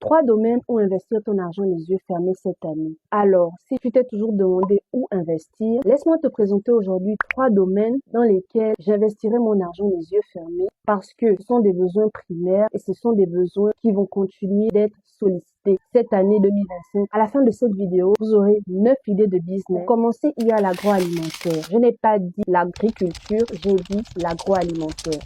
3 domaines où investir ton argent les yeux fermés cette année. Alors, si tu t'es toujours demandé où investir, laisse-moi te présenter aujourd'hui 3 domaines dans lesquels j'investirai mon argent les yeux fermés parce que ce sont des besoins primaires et ce sont des besoins qui vont continuer d'être sollicités cette année 2025. À la fin de cette vidéo, vous aurez 9 idées de business. Pour commencer, il y a l'agroalimentaire. Je n'ai pas dit l'agriculture, j'ai dit l'agroalimentaire.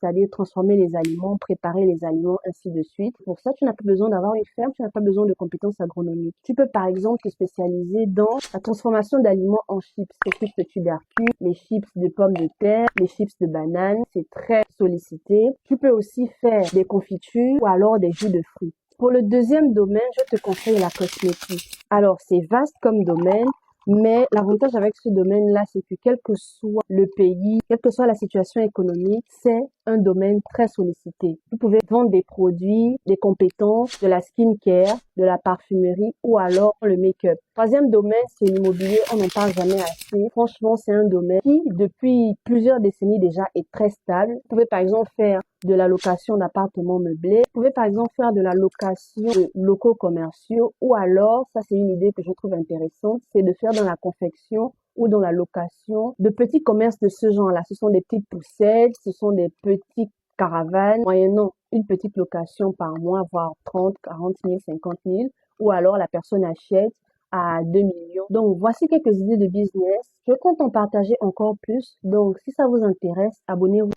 C'est-à-dire transformer les aliments, préparer les aliments, ainsi de suite. Pour ça, tu n'as pas besoin d'avoir une ferme, tu n'as pas besoin de compétences agronomiques. Tu peux par exemple te spécialiser dans la transformation d'aliments en chips, les chips de tubercules, les chips de pommes de terre, les chips de bananes, c'est très sollicité. Tu peux aussi faire des confitures ou alors des jus de fruits. Pour le deuxième domaine, je te conseille la cosmétique. Alors, c'est vaste comme domaine, mais l'avantage avec ce domaine-là, c'est que quel que soit le pays, quelle que soit la situation économique, c'est un domaine très sollicité. Vous pouvez vendre des produits, des compétences, de la skincare, de la parfumerie ou alors le make-up. Troisième domaine, c'est l'immobilier. On n'en parle jamais assez. Franchement, c'est un domaine qui, depuis plusieurs décennies déjà, est très stable. Vous pouvez par exemple faire de la location d'appartements meublés. Vous pouvez par exemple faire de la location de locaux commerciaux ou alors, ça c'est une idée que je trouve intéressante, c'est de faire dans la confection ou dans la location de petits commerces de ce genre-là. Ce sont des petites poussettes, ce sont des petites caravanes, moyennant une petite location par mois, voire 30, 40 000, 50 000, ou alors la personne achète à 2 millions. Donc, voici quelques idées de business. Je compte en partager encore plus. Donc, si ça vous intéresse, abonnez-vous.